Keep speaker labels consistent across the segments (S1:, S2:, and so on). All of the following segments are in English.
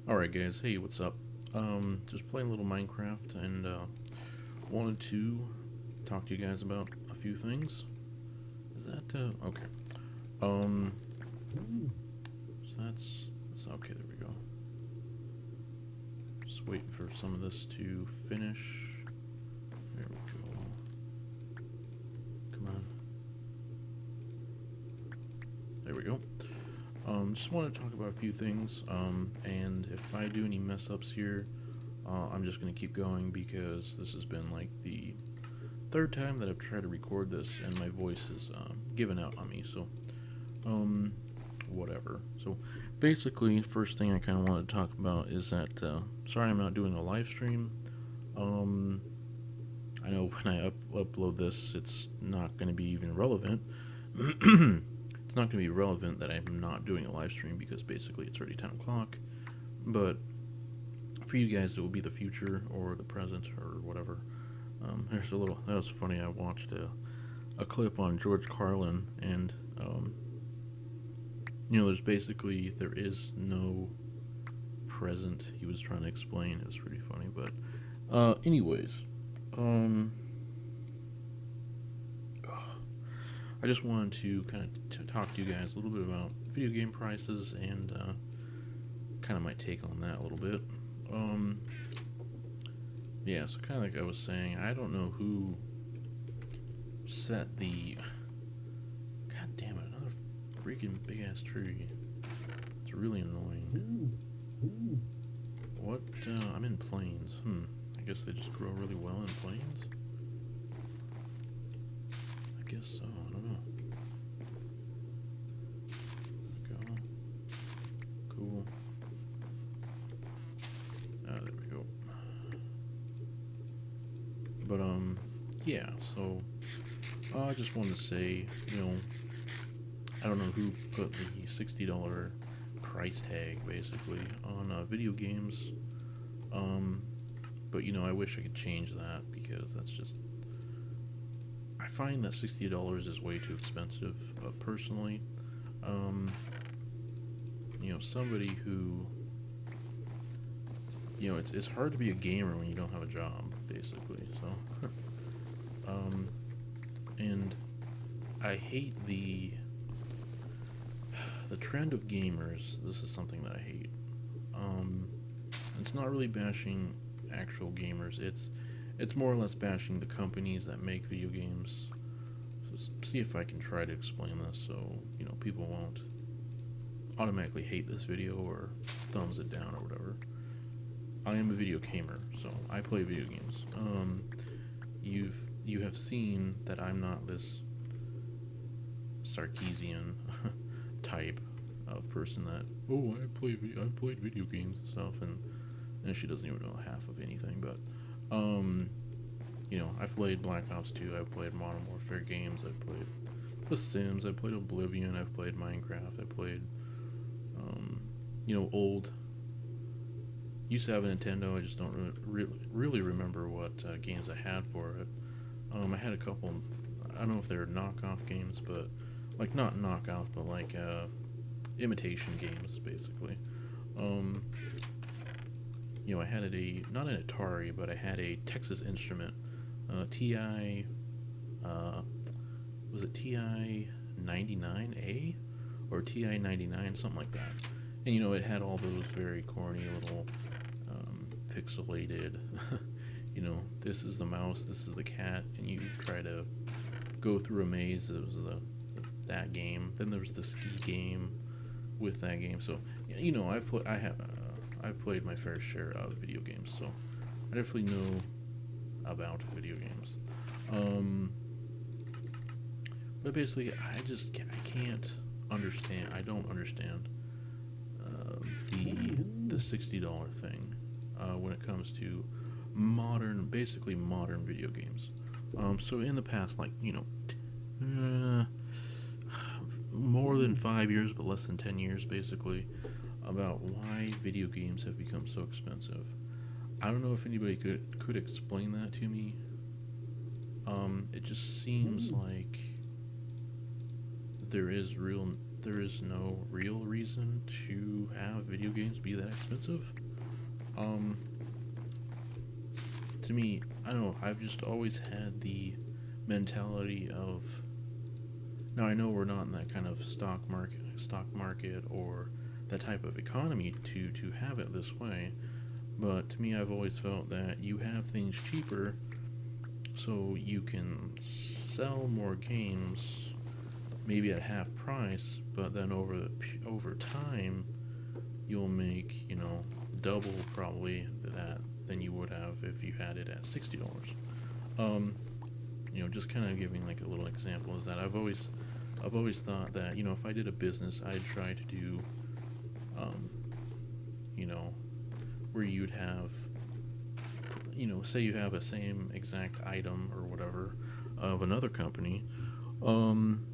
S1: Alright guys, hey, what's up? Just playing a little Minecraft and wanted to talk to you guys about a few things. Is that okay. Um so that's okay, there we go. Just waiting for some of this to finish. There we go. Come on. There we go. Just want to talk about a few things, and if I do any mess ups here, I'm just going to keep going because this has been like the third time that I've tried to record this and my voice is given out on me, so whatever. So basically, first thing I kind of wanted to talk about is that sorry I'm not doing a live stream. Um, I know when I upload this, it's not going to be even relevant. It's not going to be relevant that I'm not doing a live stream because basically it's already 10 o'clock. But for you guys, it will be the future or the present or whatever. There's a little, that was funny. I watched a clip on George Carlin, and there is no present. He was trying to explain. It was pretty funny. But, anyways, um, I just wanted to kind of talk to you guys a little bit about video game prices and kind of my take on that a little bit. Um, yeah, so kind of like I was saying, I don't know who set the. God damn it, another freaking big ass tree. It's really annoying. What? I'm in plains. I guess they just grow really well in plains? I guess so, I don't know. Go. Cool. Ah, there we go. But, yeah, so, I just wanted to say, I don't know who put the $60 price tag, basically, on video games, but, I wish I could change that, because that's just, I find that $60 is way too expensive, personally. Um, somebody who, it's hard to be a gamer when you don't have a job, basically, so, and I hate the trend of gamers. This is something that I hate. Um, it's not really bashing actual gamers. It's more or less bashing the companies that make video games. So see if I can try to explain this so people won't automatically hate this video or thumbs it down or whatever. I am a video gamer, so I play video games. You have seen that I'm not this Sarkeesian type of person that I've played video games and stuff, and she doesn't even know half of anything. But I've played Black Ops 2, I've played Modern Warfare games, I've played The Sims, I've played Oblivion, I've played Minecraft, I played old. Used to have a Nintendo. I just don't really remember what games I had for it. I had a couple. I don't know if they're knockoff games, but like not knockoff, but like imitation games, basically. Um, I had not an Atari, but I had a Texas Instrument, TI. Uh, was it TI 99A or TI 99, something like that? And it had all those very corny little pixelated. This is the mouse, this is the cat, and you try to go through a maze. It was that game. Then there was the ski game with that game. So I've played my fair share of video games, so I definitely know about video games. But basically, I can't understand. I don't understand the $60 thing when it comes to basically modern video games. So in the past, like more than 5 years, but less than 10 years, basically, about why video games have become so expensive. I don't know if anybody could explain that to me. It just seems like there is there is no real reason to have video games be that expensive. Um, to me, I don't know. I've just always had the mentality of, now I know we're not in that kind of stock market or that type of economy to have it this way, but to me, I've always felt that you have things cheaper so you can sell more games maybe at half price, but then over time you'll make, double probably that than you would have if you had it at $60. Um, just kind of giving like a little example is that I've always thought that, if I did a business, I'd try to do, um, you know, where you'd have, say you have a same exact item or whatever of another company. um,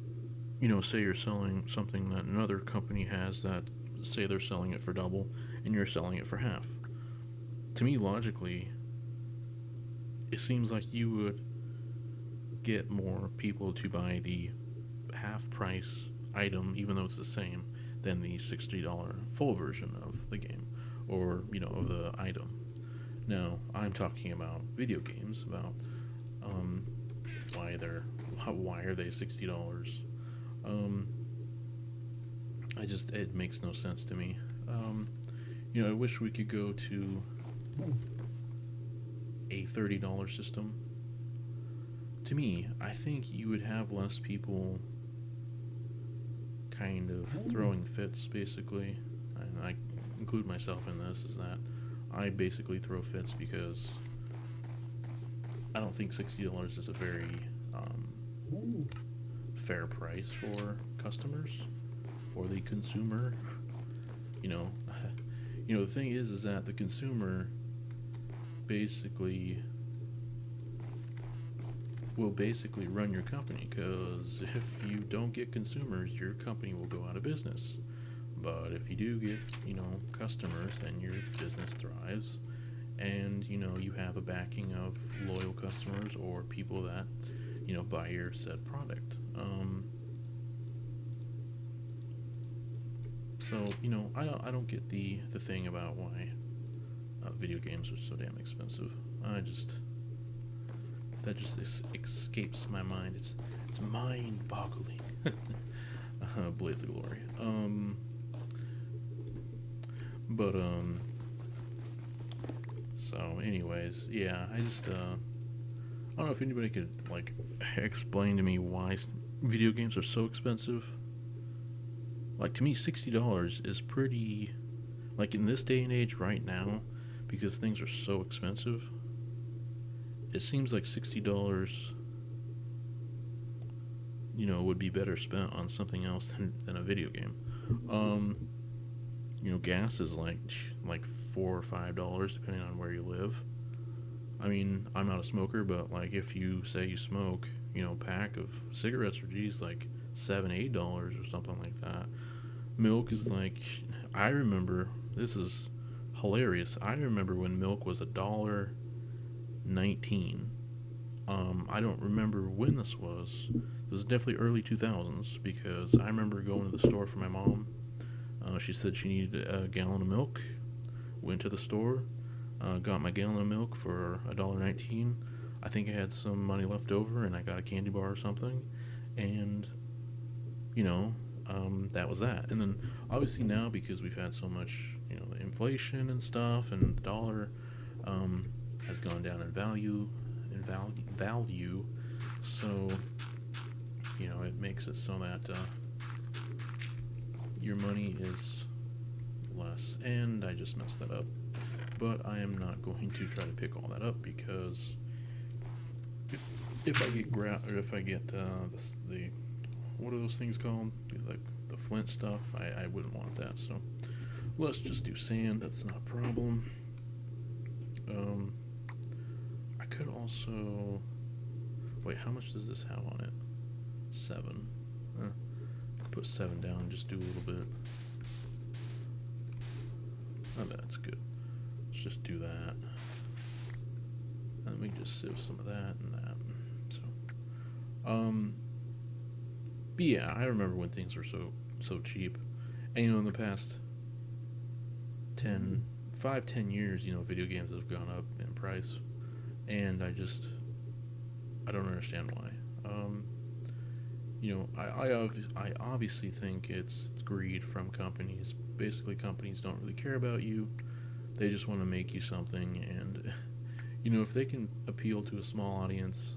S1: say you're selling something that another company has that, say they're selling it for double and you're selling it for half. To me, logically, it seems like you would get more people to buy the half price item, even though it's the same, than the $60 full version of the game or, of the item. Now, I'm talking about video games, about um, why are they $60? Um, it makes no sense to me. I wish we could go to a $30 system. To me, I think you would have less people kind of throwing fits, basically. And I include myself in this, is that I basically throw fits because I don't think $60 is a very fair price for customers, for the consumer. you know, the thing is that the consumer basically will basically run your company, because if you don't get consumers, your company will go out of business. But if you do get, customers, then your business thrives, and you have a backing of loyal customers or people that buy your said product. So I don't get the thing about why video games are so damn expensive. That just escapes my mind. It's mind-boggling. Blades of Glory. But So, anyways, yeah, I don't know if anybody could like explain to me why video games are so expensive. Like, to me, $60 is pretty, like, in this day and age right now, because things are so expensive. It seems like $60, would be better spent on something else than a video game. Gas is like $4 or $5 depending on where you live. I mean, I'm not a smoker, but like if you say you smoke, pack of cigarettes are like $7-8 or something like that. Milk is like, I remember, this is hilarious. I remember when milk was $1.19. I don't remember when this was. This was definitely early 2000s, because I remember going to the store for my mom. She said she needed a gallon of milk. Went to the store, got my gallon of milk for $1.19. I think I had some money left over, and I got a candy bar or something. And, that was that. And then, obviously now, because we've had so much, inflation and stuff, and the dollar has gone down in value, so, it makes it so that your money is less. And I just messed that up. But I am not going to try to pick all that up, because if I get the what are those things called? Like the flint stuff, I wouldn't want that. So let's just do sand. That's not a problem. I could also wait. How much does this have on it? 7. Put 7 down and just do a little bit. Oh, that's good. Let's just do that. And we just sieve some of that and that. So, but yeah, I remember when things were so cheap. And in the past 10 years, video games have gone up in price, and I don't understand why. Um, I obviously think it's greed from companies. Basically, companies don't really care about you. They just want to make you something, and if they can appeal to a small audience,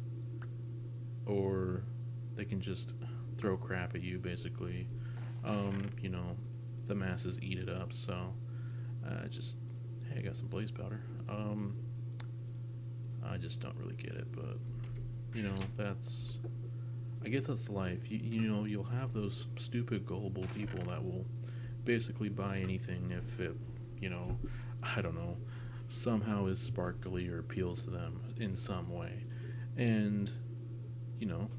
S1: or they can just throw crap at you, basically. You know, the masses eat it up. So, just hey, I got some blaze powder. I just don't really get it, but that's I guess that's life. You'll have those stupid gullible people that will basically buy anything if it, you know, I don't know, somehow is sparkly or appeals to them in some way, and you know,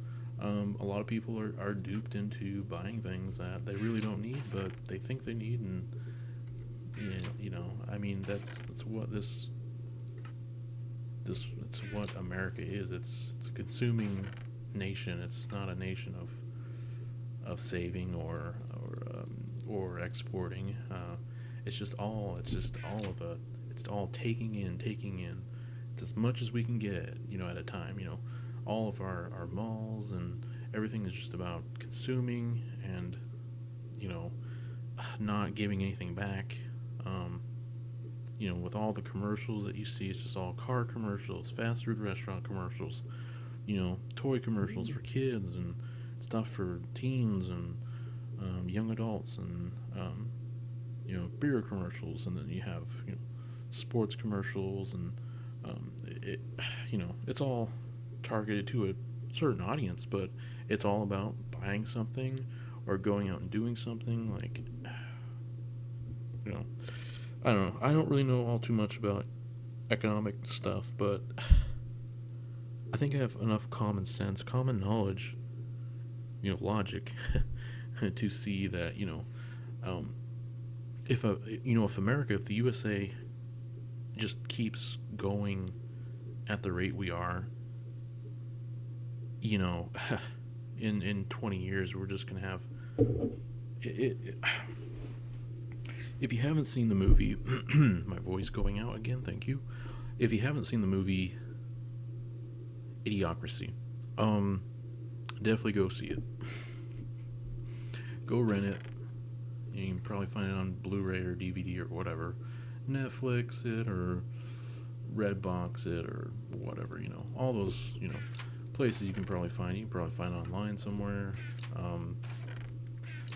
S1: a lot of people are duped into buying things that they really don't need, but they think they need, and I mean, that's what this it's what America is. It's a consuming nation. It's not a nation of saving or exporting. It's just all of it. It's all taking in as much as we can get, at a time. All of our malls and everything is just about consuming and you know not giving anything back. Um, with all the commercials that you see, it's just all car commercials, fast food restaurant commercials, toy commercials for kids and stuff for teens and young adults, and beer commercials, and then you have sports commercials, and it's all targeted to a certain audience, but it's all about buying something or going out and doing something. Like, you know, I don't know. I don't really know all too much about economic stuff, but I think I have enough common sense, common knowledge, logic, to see that um, if the USA just keeps going at the rate we are, you know, in 20 years we're just gonna have it. If you haven't seen the movie, my voice going out again. Thank you. If you haven't seen the movie Idiocracy, definitely go see it. Go rent it. You can probably find it on Blu-ray or DVD or whatever. Netflix it or Redbox it or whatever. All those places you can probably find. You can probably find it online somewhere.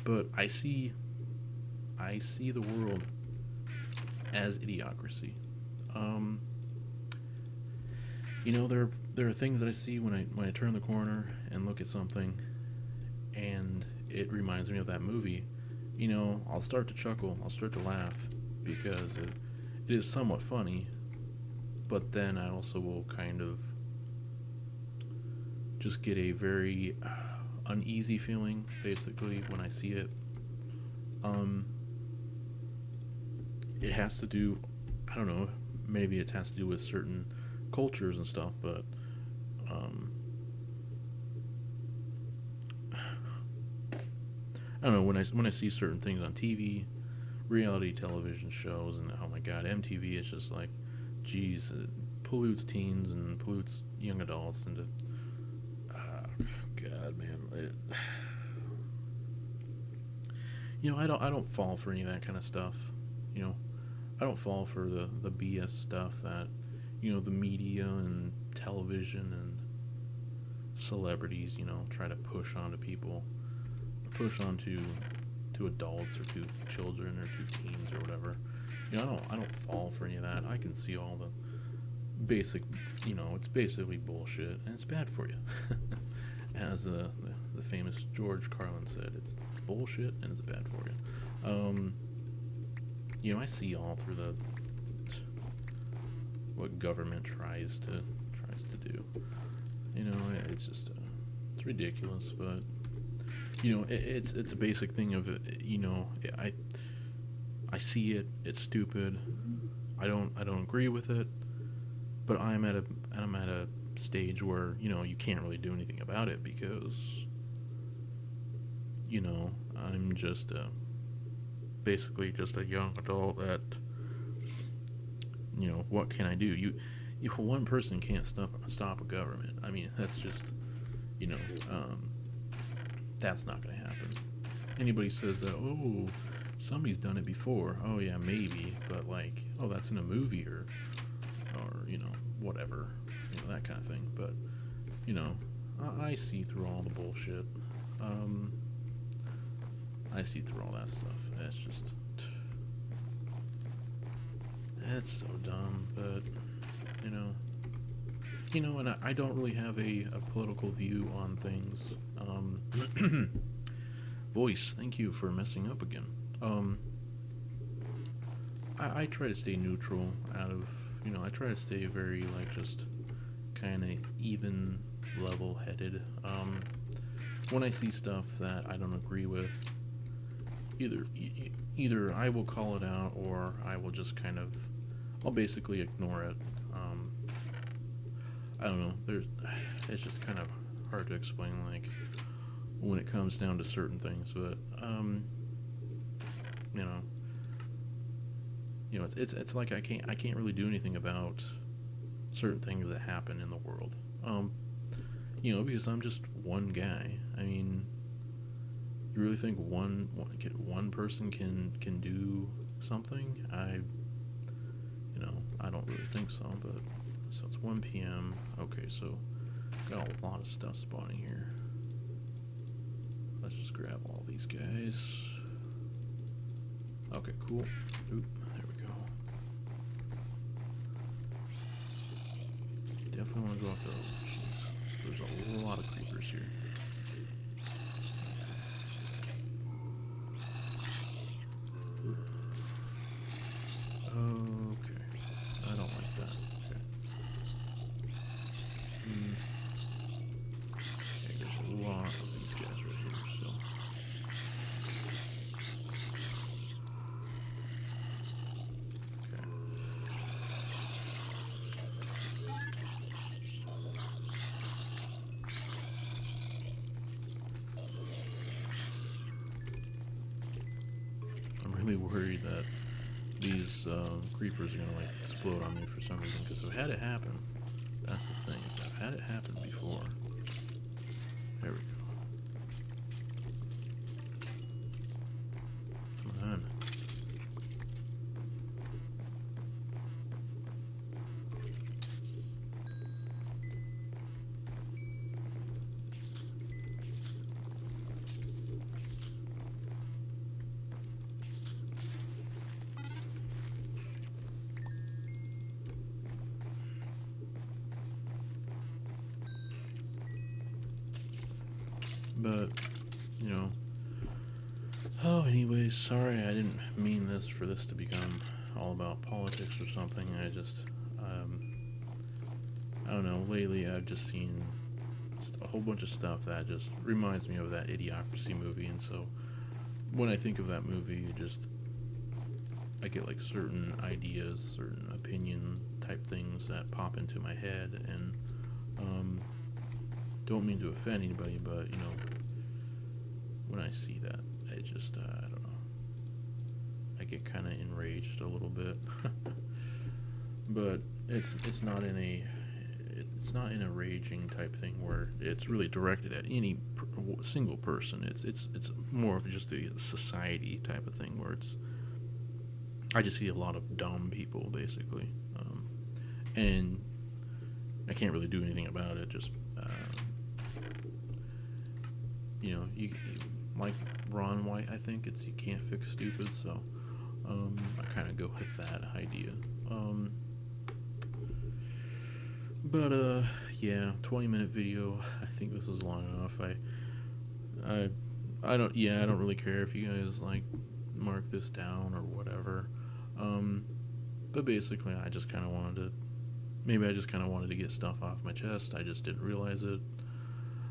S1: But I see the world as Idiocracy. There are things that I see when I turn the corner and look at something, and it reminds me of that movie. I'll start to chuckle, I'll start to laugh, because it is somewhat funny, but then I also will kind of just get a very uneasy feeling, basically, when I see it. It has to do, I don't know, maybe it has to do with certain cultures and stuff, but I don't know, when I see certain things on TV, reality television shows, and oh my god, MTV, it's just like, geez, it pollutes teens and pollutes young adults, and God, man, I don't fall for any of that kind of stuff. I don't fall for the BS stuff that the media and television and celebrities try to push onto people, push onto adults or to children or to teens or whatever. I don't fall for any of that. I can see all the basic, it's basically bullshit, and it's bad for you. As the famous George Carlin said, it's bullshit and it's bad for you. I see all through what government tries to do. It's just it's ridiculous, but it's a basic thing of I see it. It's stupid. I don't agree with it, but I'm at a stage where you can't really do anything about it, because I'm just basically just a young adult that, what can I do? If one person can't stop a government, I mean, that's just, you know, um, that's not going to happen. Anybody says that, oh, somebody's done it before. Oh yeah, maybe, but like, oh, that's in a movie or whatever, that kind of thing. But you know, I see through all the bullshit. Um, I see through all that stuff. That's just, that's so dumb. But you know, and I don't really have a political view on things. Voice, thank you for messing up again. Um, I try to stay neutral out of, I try to stay very, like, just kind of even, level headed. When I see stuff that I don't agree with, either I will call it out or I will just I'll basically ignore it. I don't know. It's just kind of hard to explain, like, when it comes down to certain things, but you know, it's like I can't really do anything about certain things that happen in the world. Because I'm just one guy. I mean, you really think one person can do something? I don't really think so. But so it's 1 p.m. Okay, so got a lot of stuff spawning here. Let's just grab all these guys. Okay, cool. Oop, there we go. Definitely want to go after. Jeez, there's a lot of creepers here. Okay, I don't like that. Okay. Okay, there's a lot of these guys right here. So. Okay. I'm really worried that these creepers are gonna like explode on me for some reason, because I've had it happen. That's the thing, is I've had it happen before. There we go. Come on. But, oh, anyways, sorry, I didn't mean for this to become all about politics or something. I don't know, lately I've just seen just a whole bunch of stuff that just reminds me of that Idiocracy movie, and so when I think of that movie, I get like certain ideas, certain opinion type things that pop into my head, and don't mean to offend anybody, but when I see that, I just I don't know, I get kind of enraged a little bit. But it's not in a raging type thing where it's really directed at any single person. It's more of just a society type of thing where I just see a lot of dumb people basically, and I can't really do anything about it. Just you like Ron White. I think it's you can't fix stupid. So I kind of go with that idea. But yeah, 20-minute video. I think this is long enough. I don't really care if you guys like mark this down or whatever. But basically, I just kind of wanted to get stuff off my chest. I just didn't realize it,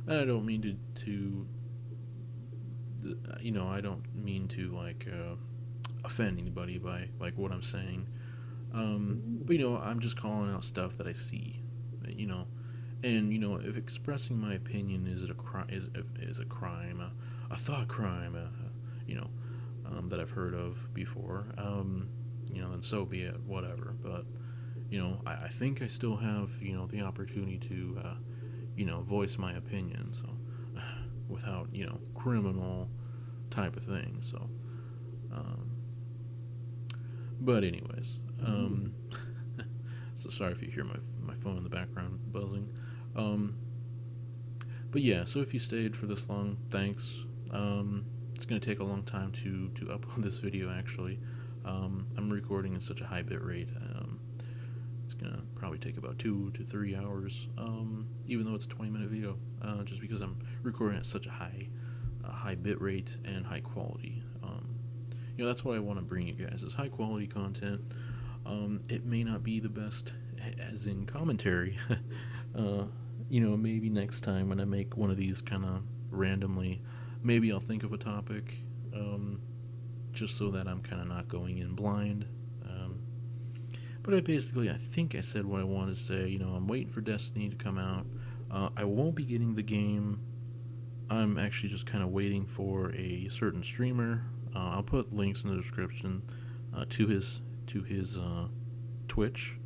S1: and I don't mean to I don't mean to like offend anybody by like what I'm saying. But I'm just calling out stuff that I see, and if expressing my opinion is a crime, a thought crime, you know, that I've heard of before, then so be it, whatever. But I think I still have the opportunity to voice my opinion. So without criminal type of thing. So, um, but anyways, so sorry if you hear my phone in the background buzzing. Um, but yeah, so if you stayed for this long, thanks. It's gonna take a long time to upload this video. Actually, I'm recording at such a high bit rate. It's gonna probably take about 2 to 3 hours. Even though it's a 20-minute video, just because I'm recording at such a high bit rate and high quality. That's what I want to bring you guys is high quality content. It may not be the best, as in commentary. Maybe next time when I make one of these kind of randomly, maybe I'll think of a topic, just so that I'm kind of not going in blind. But I think I said what I wanted to say. I'm waiting for Destiny to come out. I won't be getting the game. I'm actually just kind of waiting for a certain streamer. I'll put links in the description to his Twitch.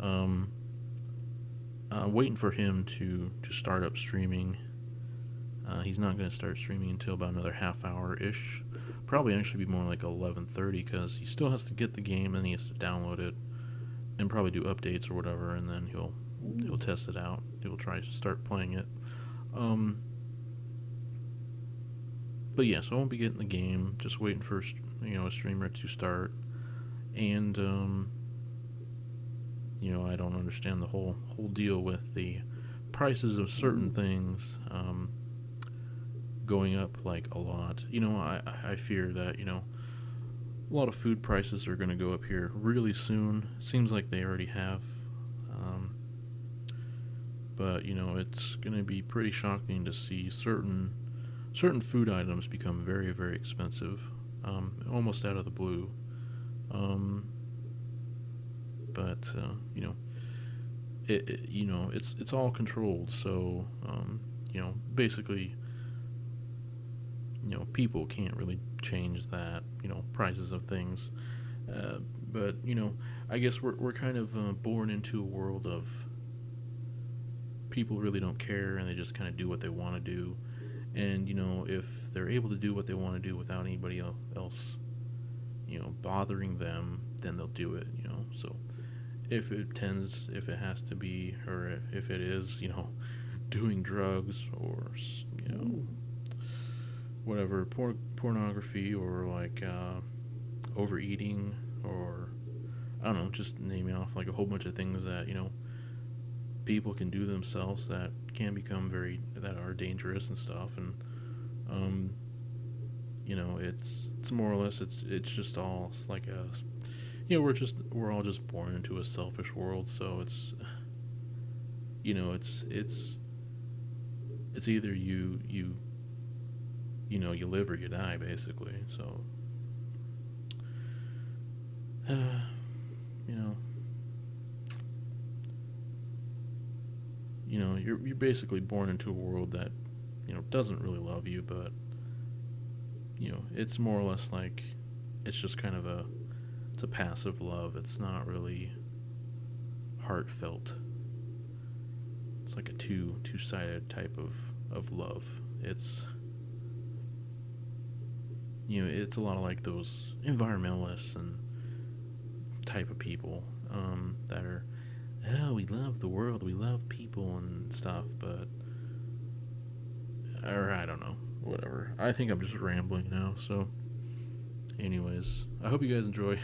S1: I'm waiting for him to start up streaming. He's not going to start streaming until about another half hour ish. Probably actually be more like 11:30 because he still has to get the game and he has to download it and probably do updates or whatever, and then he'll test it out. He'll try to start playing it. But yeah, so I won't be getting the game. Just waiting for a streamer to start, and I don't understand the whole deal with the prices of certain things going up like a lot. I fear that a lot of food prices are going to go up here really soon. Seems like they already have. But it's going to be pretty shocking to see certain food items become very, very expensive, almost out of the blue. But it's all controlled. So basically, people can't really change that. Prices of things. But I guess we're kind of born into a world of people really don't care and they just kind of do what they want to do. And if they're able to do what they want to do without anybody else bothering them, then they'll do it. So if it has to be, or if it is doing drugs or whatever, pornography, or like overeating, or I don't know, just naming off like a whole bunch of things that people can do themselves that can become that are dangerous and stuff. And it's more or less it's just all, it's like we're all just born into a selfish world. So it's it's either you live or you die, basically. So you're basically born into a world that doesn't really love you, but it's more or less like it's just kind of it's a passive love. It's not really heartfelt. It's like a two-sided type of love. It's it's a lot of like those environmentalists and type of people that are, oh, we love the world, we love people and stuff, but, or I don't know, whatever. I think I'm just rambling now. So anyways, I hope you guys enjoy.